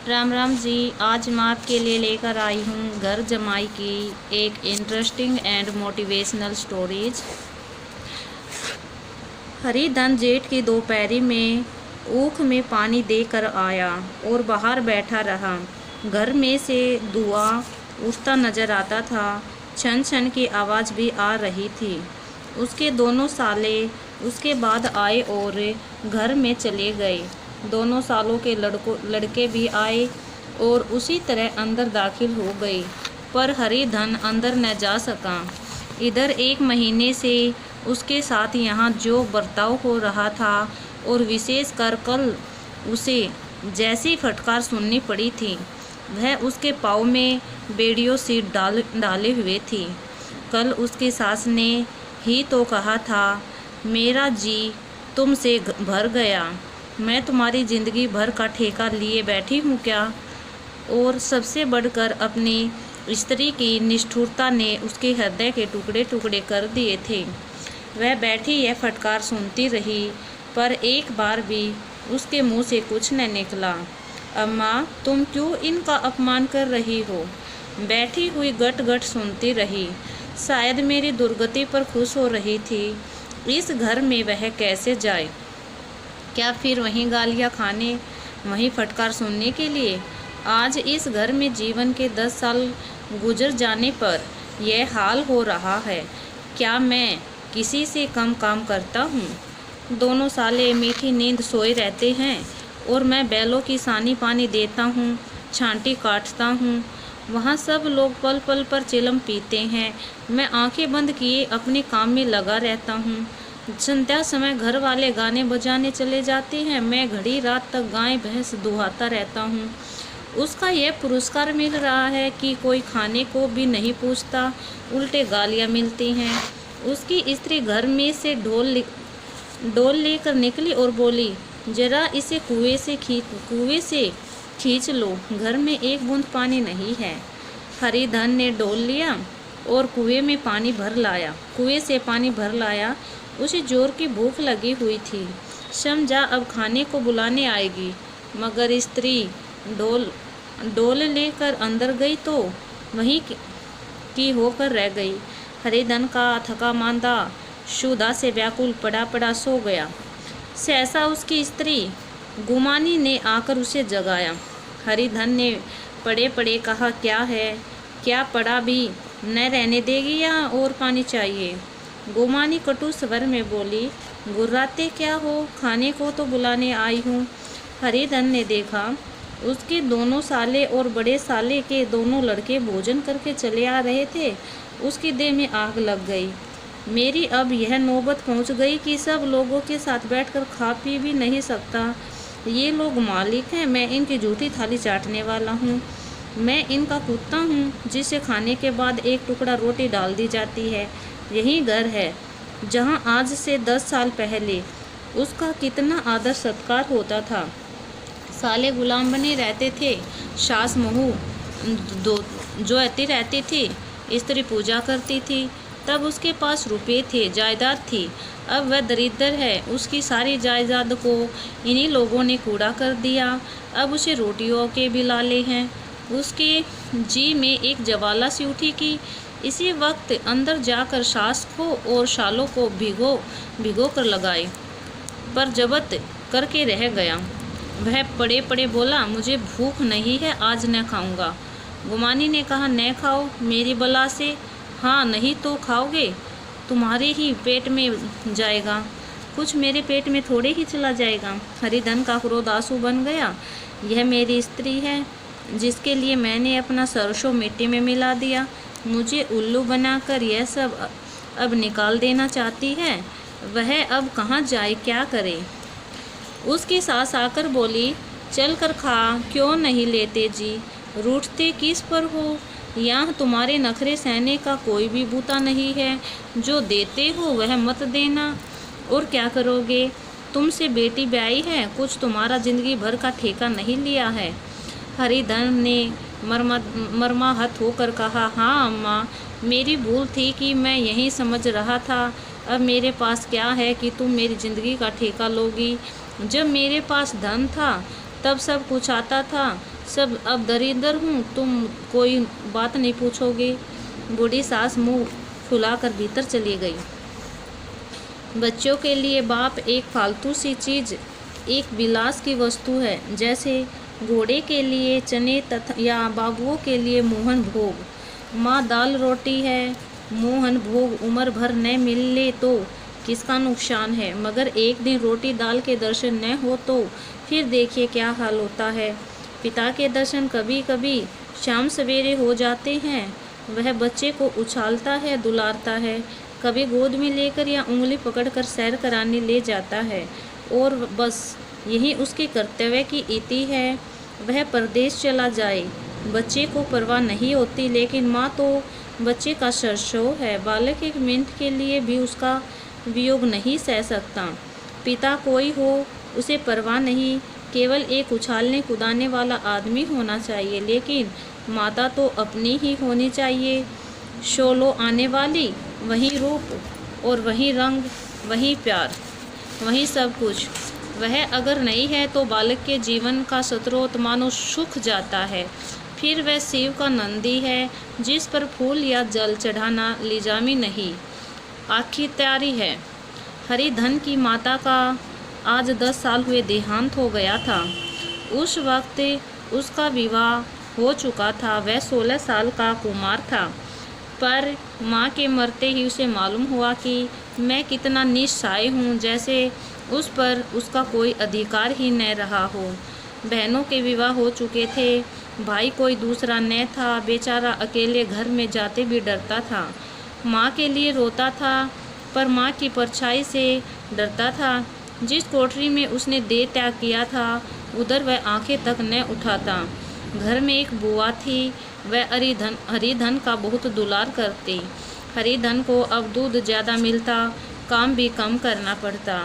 राम राम जी। आज मैं आपके लिए लेकर आई हूँ घर जमाई की एक interesting and motivational stories. Haridhan जेठ की दोपहरी में ऊख में पानी देकर आया और बाहर बैठा रहा। घर में से धुआं उठता नजर आता था, छन छन की आवाज़ भी आ रही थी। उसके दोनों साले उसके बाद आए और घर में चले गए। दोनों सालों के लड़के भी आए और उसी तरह अंदर दाखिल हो गए, पर हरिधन अंदर न जा सका। इधर 1 महीने से उसके साथ यहाँ जो बर्ताव हो रहा था और विशेषकर कल उसे जैसी फटकार सुननी पड़ी थी, वह उसके पाँव में बेड़ियों से डाले हुए थी। कल उसकी सास ने ही तो कहा था, मेरा जी तुमसे भर गया, मैं तुम्हारी ज़िंदगी भर का ठेका लिए बैठी हूँ क्या। और सबसे बढ़कर अपनी स्त्री की निष्ठुरता ने उसके हृदय के टुकड़े टुकड़े कर दिए थे। वह बैठी यह फटकार सुनती रही, पर एक बार भी उसके मुंह से कुछ न निकला। अम्मा, तुम क्यों इनका अपमान कर रही हो? बैठी हुई गट गट सुनती रही। शायद मेरी दुर्गति पर खुश हो रही थी। इस घर में वह कैसे जाए? क्या फिर वहीं गालियाँ खाने, वहीं फटकार सुनने के लिए? आज इस घर में जीवन के 10 साल गुजर जाने पर यह हाल हो रहा है। क्या मैं किसी से कम काम करता हूँ? दोनों साले मीठी नींद सोए रहते हैं और मैं बैलों की सानी पानी देता हूँ, छांटी काटता हूँ। वहाँ सब लोग पल पल पर चिलम पीते हैं। मैं आंखें बंद किए अपने काम में लगा रहता हूँ। संध्या समय घर वाले गाने बजाने चले जाते हैं। मैं घड़ी रात तक गाय भैंस दुहाता रहता हूँ। उसका यह पुरस्कार मिल रहा है कि कोई खाने को भी नहीं पूछता, उल्टे गालियाँ मिलती हैं। उसकी स्त्री घर में से डोल लेकर निकली और बोली, जरा इसे कुएं से खींच लो, घर में एक बूंद पानी नहीं है। हरिधन ने डोल लिया और कुएं से पानी भर लाया। उसे जोर की भूख लगी हुई थी, समझा अब खाने को बुलाने आएगी, मगर स्त्री डोल लेकर अंदर गई तो वहीं की होकर रह गई। हरिधन का थका मांदा क्षुधा से व्याकुल पड़ा सो गया। सहसा उसकी स्त्री गुमानी ने आकर उसे जगाया। हरिधन ने पड़े पड़े कहा, क्या है? क्या पड़ा भी न रहने देगी या और पानी चाहिए? गुमानी कटु स्वर में बोली, गुर्राते क्या हो, खाने को तो बुलाने आई हूँ। हरिधन ने देखा उसके दोनों साले और बड़े साले के दोनों लड़के भोजन करके चले आ रहे थे। उसकी देह में आग लग गई। मेरी अब यह नौबत पहुंच गई कि सब लोगों के साथ बैठकर खा पी भी नहीं सकता। ये लोग मालिक हैं, मैं इनकी झूठी थाली चाटने वाला हूँ। मैं इनका कुत्ता हूँ जिसे खाने के बाद एक टुकड़ा रोटी डाल दी जाती है। यही घर है जहाँ आज से 10 साल पहले उसका कितना आदर सत्कार होता था। साले गुलाम बने रहते थे, सास महू जोती रहती थी, स्त्री पूजा करती थी। तब उसके पास रुपये थे, जायदाद थी। अब वह दरिद्र है। उसकी सारी जायदाद को इन्हीं लोगों ने कूड़ा कर दिया। अब उसे रोटियों के भी लाले हैं। उसके जी में एक ज्वाला सी उठी कि इसी वक्त अंदर जाकर सास को और सालों को भिगो कर लगाए, पर जब्त करके रह गया। वह पड़े पड़े बोला, मुझे भूख नहीं है, आज न खाऊंगा। गुमानी ने कहा, न खाओ मेरी बला से। हाँ, नहीं तो खाओगे, तुम्हारे ही पेट में जाएगा, कुछ मेरे पेट में थोड़े ही चला जाएगा। हरिधन का क्रोध आंसू बन गया। यह मेरी स्त्री है जिसके लिए मैंने अपना सरसों मिट्टी में मिला दिया। मुझे उल्लू बनाकर यह सब अब निकाल देना चाहती है। वह अब कहाँ जाए, क्या करे? उसकी सास आकर बोली, चल कर खा, क्यों नहीं लेते जी? रूठते किस पर हो? यहाँ तुम्हारे नखरे सहने का कोई भी बूता नहीं है। जो देते हो वह मत देना। और क्या करोगे? तुमसे बेटी ब्याई है, कुछ तुम्हारा जिंदगी भर का ठेका नहीं लिया है। हरिधन ने मर्माहत होकर कहा, हाँ अम्मा, मेरी भूल थी कि मैं यही समझ रहा था। अब मेरे पास क्या है कि तुम मेरी ज़िंदगी का ठेका लोगी? जब मेरे पास धन था तब सब कुछ आता था, सब अब दरिद्र हूँ, तुम कोई बात नहीं पूछोगे। बूढ़ी सास मुंह फुलाकर भीतर चली गई। बच्चों के लिए बाप एक फालतू सी चीज़, एक विलास की वस्तु है, जैसे घोड़े के लिए चने तथा या बाबुओं के लिए मोहन भोग। माँ दाल रोटी है, मोहन भोग उम्र भर न मिले तो किसका नुकसान है, मगर एक दिन रोटी दाल के दर्शन न हो तो फिर देखिए क्या हाल होता है। पिता के दर्शन कभी कभी शाम सवेरे हो जाते हैं। वह बच्चे को उछालता है, दुलारता है, कभी गोद में लेकर या उंगली पकड़कर सैर कराने ले जाता है, और बस यही उसके कर्तव्य की इति है। वह परदेश चला जाए, बच्चे को परवाह नहीं होती, लेकिन माँ तो बच्चे का सरसों है। बालक एक मिनट के लिए भी उसका वियोग नहीं सह सकता। पिता कोई हो उसे परवाह नहीं, केवल एक उछालने कूदाने वाला आदमी होना चाहिए, लेकिन माता तो अपनी ही होनी चाहिए। शोलो आने वाली, वही रूप और वही रंग, वही प्यार, वही सब कुछ। वह अगर नहीं है तो बालक के जीवन का स्रोत मानो सूख जाता है। फिर वह शिव का नंदी है जिस पर फूल या जल चढ़ाना लिजामी नहीं, आखिर तैयारी है। हरिधन की माता का आज 10 साल हुए देहांत हो गया था। उस वक्त उसका विवाह हो चुका था। वह 16 साल का कुमार था, पर माँ के मरते ही उसे मालूम हुआ कि मैं कितना निस्सहाय हूँ, जैसे उस पर उसका कोई अधिकार ही न रहा हो। बहनों के विवाह हो चुके थे, भाई कोई दूसरा न था। बेचारा अकेले घर में जाते भी डरता था। माँ के लिए रोता था, पर माँ की परछाई से डरता था। जिस कोठरी में उसने देह त्याग किया था, उधर वह आंखें तक न उठाता। घर में एक बुआ थी, वह हरिधन का बहुत दुलार करती। हरिधन को अब दूध ज़्यादा मिलता, काम भी कम करना पड़ता।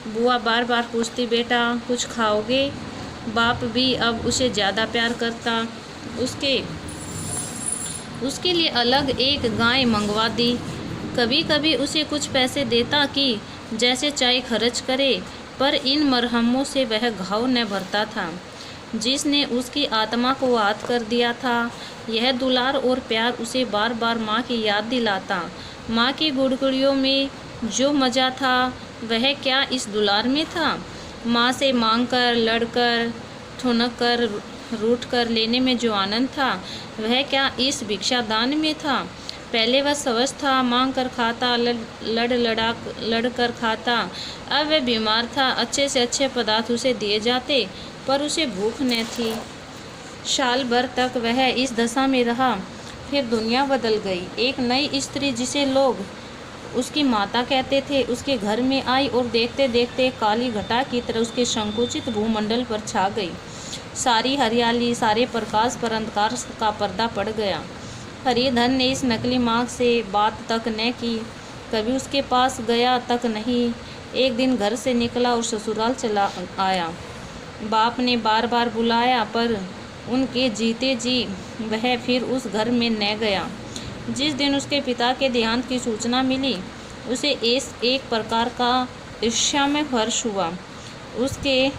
बुआ बार बार पूछती, बेटा कुछ खाओगे? बाप भी अब उसे ज़्यादा प्यार करता। उसके लिए अलग एक गाय मंगवा दी। कभी कभी उसे कुछ पैसे देता कि जैसे चाय खर्च करे, पर इन मरहमों से वह घाव न भरता था जिसने उसकी आत्मा को आहत कर दिया था। यह दुलार और प्यार उसे बार बार माँ की याद दिलाता। माँ की गुड़गुड़ियों में जो मज़ा था, वह क्या इस दुलार में था? माँ से मांगकर, लड़कर, ठुनक कर, रूठ कर लेने में जो आनंद था, वह क्या इस भिक्षादान में था? पहले वह स्वस्थ था, मांग कर खाता, लड़ कर खाता। अब वह बीमार था, अच्छे से अच्छे पदार्थ उसे दिए जाते, पर उसे भूख न थी। साल भर तक वह इस दशा में रहा। फिर दुनिया बदल गई। एक नई स्त्री, जिसे लोग उसकी माता कहते थे, उसके घर में आई और देखते देखते काली घटा की तरह उसके संकुचित भूमंडल पर छा गई। सारी हरियाली, सारे प्रकाश पर अंधकार का पर्दा पड़ गया। हरिधन ने इस नकली माँ से बात तक न की, कभी उसके पास गया तक नहीं। एक दिन घर से निकला और ससुराल चला आया। बाप ने बार बार बुलाया, पर उनके जीते जी वह फिर उस घर में न गया। जिस दिन उसके पिता के देहांत की सूचना मिली, उसे एक प्रकार का ईर्ष्या में हर्ष हुआ। उसके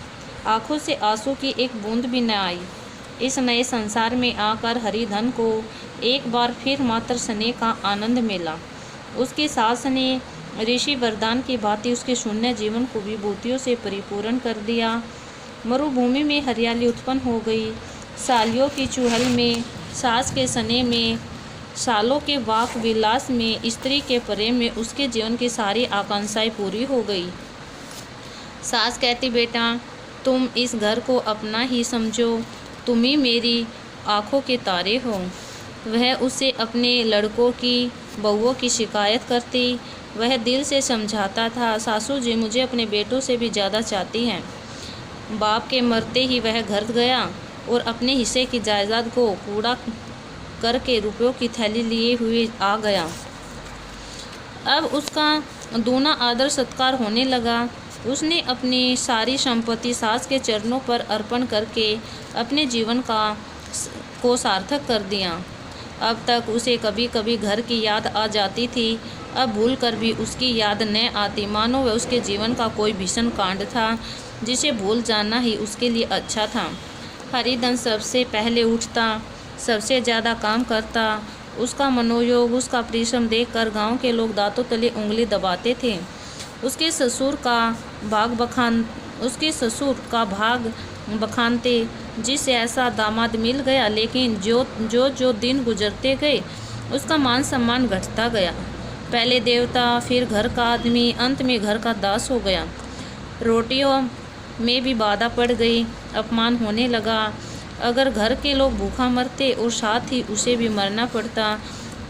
आंखों से आंसू की एक बूंद भी न आई। इस नए संसार में आकर हरिधन को एक बार फिर मातृ स्नेह का आनंद मिला। उसकी सास ने ऋषि वरदान की भांति उसके शून्य जीवन को विभूतियों से परिपूर्ण कर दिया। मरुभूमि में हरियाली उत्पन्न हो गई। सालियों की चुहल में, सास के स्नेह में, सालों के वाक विलास में, स्त्री के प्रेम में उसके जीवन की सारी आकांक्षाएं पूरी हो गई। सास कहती, बेटा तुम इस घर को अपना ही समझो, तुम ही मेरी आँखों के तारे हो। वह उसे अपने लड़कों की, बहुओं की शिकायत करती। वह दिल से समझाता था, सासू जी मुझे अपने बेटों से भी ज़्यादा चाहती हैं। बाप के मरते ही वह घर गया और अपने हिस्से की जायदाद को कूड़ा करके रुपयों की थैली लिए हुए आ गया। अब उसका दूना आदर सत्कार होने लगा। उसने अपनी सारी संपत्ति सास के चरणों पर अर्पण करके अपने जीवन को सार्थक कर दिया। अब तक उसे कभी कभी घर की याद आ जाती थी, अब भूल कर भी उसकी याद न आती, मानो वह उसके जीवन का कोई भीषण कांड था जिसे भूल जाना ही उसके लिए अच्छा था। हरिधन सबसे पहले उठता, सबसे ज़्यादा काम करता। उसका मनोयोग, उसका परिश्रम देखकर गांव के लोग दांतों तले उंगली दबाते थे। उसके ससुर का भाग बखानते, जिसे ऐसा दामाद मिल गया। लेकिन जो दिन गुजरते गए उसका मान सम्मान घटता गया। पहले देवता, फिर घर का आदमी, अंत में घर का दास हो गया। रोटियों में भी बाधा पड़ गई, अपमान होने लगा। अगर घर के लोग भूखा मरते और साथ ही उसे भी मरना पड़ता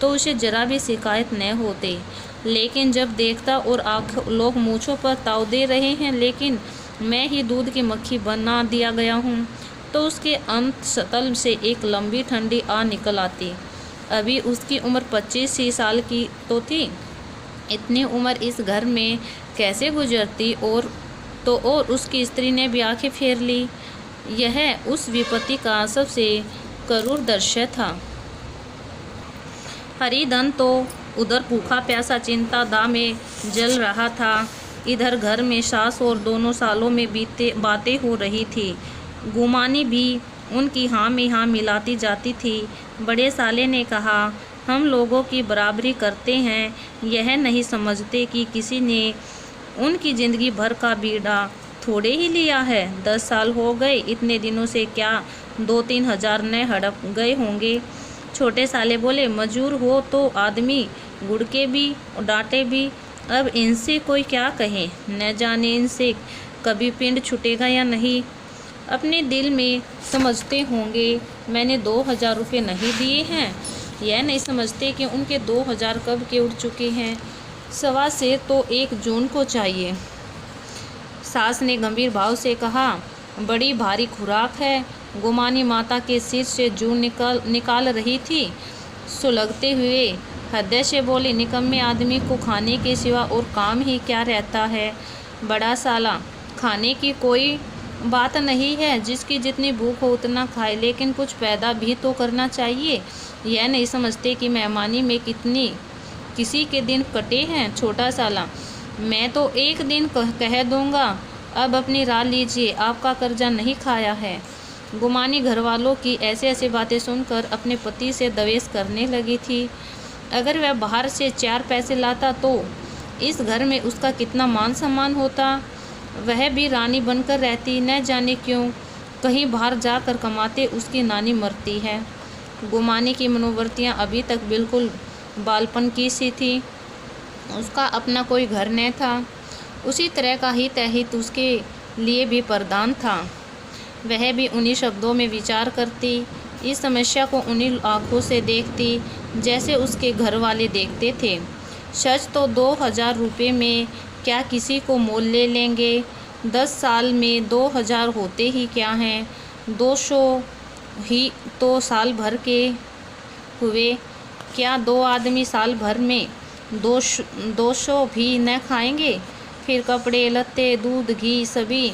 तो उसे जरा भी शिकायत न होती। लेकिन जब देखता और लोग मूँछों पर ताव दे रहे हैं, लेकिन मैं ही दूध की मक्खी बना दिया गया हूँ, तो उसके अंतस्तल से एक लंबी ठंडी आ निकल आती। अभी उसकी उम्र 25 साल की तो थी। इतनी उम्र इस घर में कैसे गुजरती, और उसकी स्त्री ने भी आंखें फेर ली। यह उस विपत्ति का सबसे करूर दृश्य था। हरिधन तो उधर भूखा प्यासा चिंता दा में जल रहा था, इधर घर में सास और दोनों सालों में बातें हो रही थी। गुमानी भी उनकी हाँ में हाँ मिलाती जाती थी। बड़े साले ने कहा, हम लोगों की बराबरी करते हैं, यह नहीं समझते कि किसी ने उनकी ज़िंदगी भर का बीड़ा थोड़े ही लिया है। 10 साल हो गए, इतने दिनों से क्या 2-3 हज़ार न हड़प गए होंगे। छोटे साले बोले, मजूर हो तो आदमी गुड़के भी डांटे भी, अब इनसे कोई क्या कहे, न जाने इनसे कभी पिंड छूटेगा या नहीं। अपने दिल में समझते होंगे मैंने 2000 रुपये नहीं दिए हैं, यह नहीं समझते कि उनके 2000 कब के उठ चुके हैं। सवा से तो 1 जून को चाहिए। सास ने गंभीर भाव से कहा, बड़ी भारी खुराक है। गुमानी माता के सिर से जून निकाल रही थी। सुलगते हुए हृदय से बोली, निकम्मे आदमी को खाने के सिवा और काम ही क्या रहता है। बड़ा साला, खाने की कोई बात नहीं है, जिसकी जितनी भूख हो उतना खाए, लेकिन कुछ पैदा भी तो करना चाहिए। यह नहीं समझते कि मेहमानी में किसी के दिन कटे हैं। छोटा साला, मैं तो एक दिन कह दूंगा, अब अपनी राह लीजिए, आपका कर्जा नहीं खाया है। गुमानी घरवालों की ऐसे बातें सुनकर अपने पति से दवेश करने लगी थी। अगर वह बाहर से 4 पैसे लाता तो इस घर में उसका कितना मान सम्मान होता। वह भी रानी बनकर रहती, न जाने क्यों कहीं बाहर जाकर कमाते उसकी नानी मरती है। गुमानी की मनोवृत्तियाँ अभी तक बिल्कुल बालपन की सी थी। उसका अपना कोई घर न था, उसी तरह का ही तहित उसके लिए भी प्रदान था। वह भी उन्हीं शब्दों में विचार करती, इस समस्या को उन्हीं आँखों से देखती जैसे उसके घर वाले देखते थे। सच तो 2000 रुपये में क्या किसी को मोल ले लेंगे। 10 साल में 2000 होते ही क्या हैं, 200 ही तो साल भर के हुए। क्या 2 आदमी साल भर में 200 भी न खाएंगे। फिर कपड़े लत्ते, दूध, घी सभी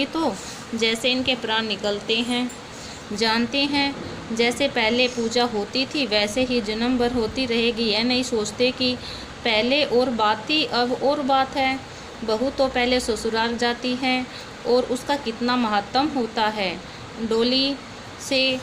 तो जैसे इनके प्राण निकलते हैं। जानते हैं, जैसे पहले पूजा होती थी वैसे ही जन्म भर होती रहेगी। यह नहीं सोचते कि पहले और बात थी, अब और बात है। बहू तो पहले ससुराल जाती है और उसका कितना महत्व होता है। डोली से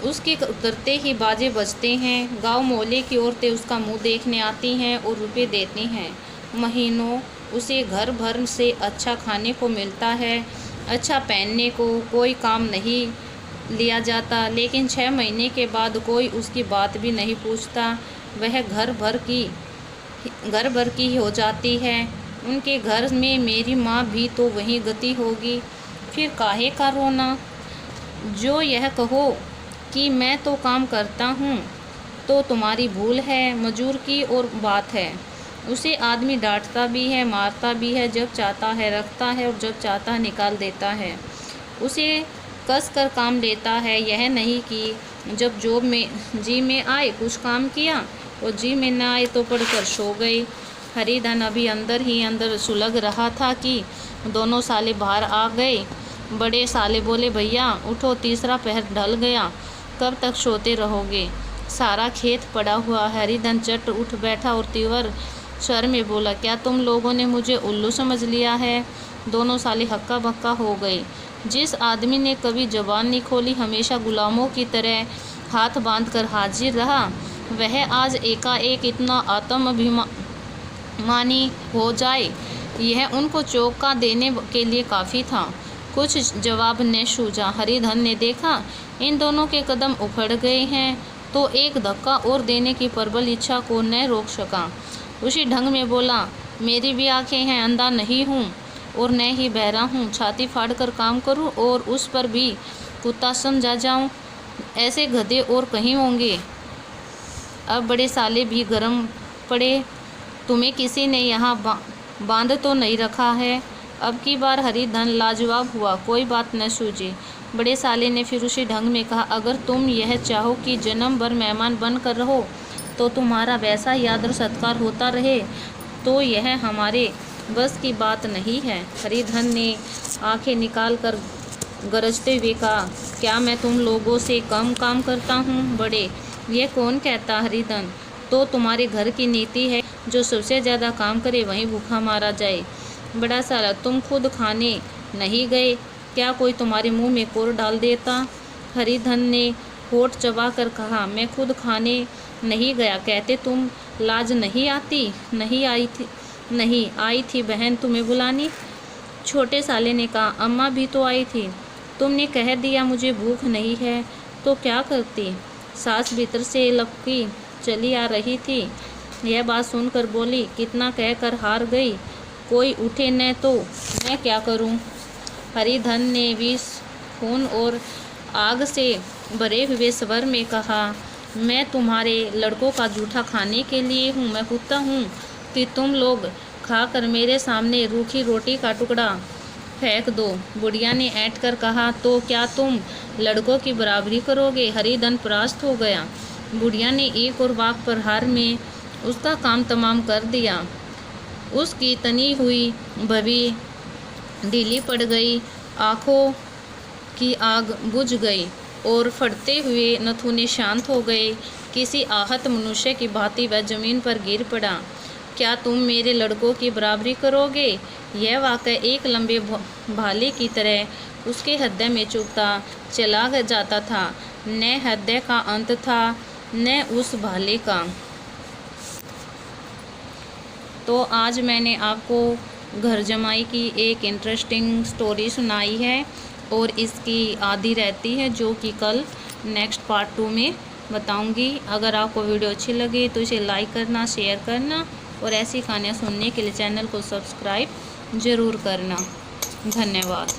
उसके उतरते ही बाजे बजते हैं। गांव मोहल्ले की औरतें उसका मुंह देखने आती हैं और रुपए देती हैं। महीनों उसे घर भर से अच्छा खाने को मिलता है, अच्छा पहनने को। कोई काम नहीं लिया जाता, लेकिन 6 महीने के बाद कोई उसकी बात भी नहीं पूछता। वह घर भर की ही हो जाती है। उनके घर में मेरी माँ भी तो वही गति होगी। फिर काहे का रोना। जो यह कहो कि मैं तो काम करता हूँ तो तुम्हारी भूल है। मजूर की और बात है, उसे आदमी डांटता भी है, मारता भी है, जब चाहता है रखता है और जब चाहता है निकाल देता है। उसे कस कर काम लेता है। यह नहीं कि जब जॉब में जी में आए कुछ काम किया और जी में न आए तो पढ़कर सो गई। हरिधन अभी अंदर ही अंदर सुलग रहा था कि दोनों साले बाहर आ गए। बड़े साले बोले, भैया उठो, तीसरा पहर ढल गया, कब तक सोते रहोगे, सारा खेत पड़ा हुआ। हरिधन चट उठ बैठा और तीव्र स्वर में बोला, क्या तुम लोगों ने मुझे उल्लू समझ लिया है। दोनों साले हक्का बक्का हो गए। जिस आदमी ने कभी जबान नहीं खोली, हमेशा गुलामों की तरह हाथ बांधकर हाजिर रहा, वह आज एकाएक इतना आत्माभिमानी हो जाए, यह उनको चौंका देने के लिए काफ़ी था। कुछ जवाब न सूझा। हरिधन ने देखा इन दोनों के कदम उखड़ गए हैं, तो एक धक्का और देने की प्रबल इच्छा को न रोक सका। उसी ढंग में बोला, मेरी भी आंखें हैं, अंधा नहीं हूँ और न ही बहरा हूँ। छाती फाड़कर काम करूँ और उस पर भी कुत्ता समझा जाऊँ, ऐसे गधे और कहीं होंगे। अब बड़े साले भी गरम पड़े। तुम्हें किसी ने यहाँ बांध तो नहीं रखा है? अब की बार हरिधन लाजवाब हुआ। कोई बात न सूझी। बड़े साले ने फिर उसी ढंग में कहा, अगर तुम यह चाहो कि जन्म भर मेहमान बन कर रहो तो तुम्हारा वैसा ही आदर सत्कार होता रहे, तो यह हमारे बस की बात नहीं है। हरिधन ने आंखें निकाल कर गरजते हुए कहा, क्या मैं तुम लोगों से कम काम करता हूँ? बड़े, यह कौन कहता? हरिधन, तो तुम्हारे घर की नीति है, जो सबसे ज़्यादा काम करे वहीं भूखा मारा जाए। बड़ा साला, तुम खुद खाने नहीं गए क्या? कोई तुम्हारे मुंह में कोर डाल देता। हरिधन ने होठ चबा कर कहा, मैं खुद खाने नहीं गया कहते तुम लाज नहीं आती? नहीं आई थी बहन तुम्हें बुलानी। छोटे साले ने कहा, अम्मा भी तो आई थी, तुमने कह दिया मुझे भूख नहीं है, तो क्या करती? सास भीतर से लपकी चली आ रही थी। यह बात सुनकर बोली, कितना कहकर हार गई, कोई उठे न तो मैं क्या करूं? हरिधन ने विष, खून और आग से भरे हुए स्वर में कहा, मैं तुम्हारे लड़कों का जूठा खाने के लिए हूँ? मैं कुत्ता हूँ कि तुम लोग खाकर मेरे सामने रूखी रोटी का टुकड़ा फेंक दो? बुढ़िया ने ऐंठ कर कहा, तो क्या तुम लड़कों की बराबरी करोगे? हरिधन परास्त हो गया। बुढ़िया ने एक और वाक प्रहार में उसका काम तमाम कर दिया। उसकी तनी हुई भवी ढीली पड़ गई, आँखों की आग बुझ गई और फटते हुए नथुने शांत हो गए। किसी आहत मनुष्य की भांति वह जमीन पर गिर पड़ा। क्या तुम मेरे लड़कों की बराबरी करोगे? यह वाक़या एक लंबे भाले की तरह उसके हृदय में चुभता चला जाता था। न हृदय का अंत था, न उस भाले का। तो आज मैंने आपको घर जमाई की एक इंटरेस्टिंग स्टोरी सुनाई है और इसकी आधी रहती है, जो कि कल नेक्स्ट पार्ट 2 में बताऊंगी। अगर आपको वीडियो अच्छी लगी तो इसे लाइक करना, शेयर करना और ऐसी कहानियाँ सुनने के लिए चैनल को सब्सक्राइब ज़रूर करना। धन्यवाद।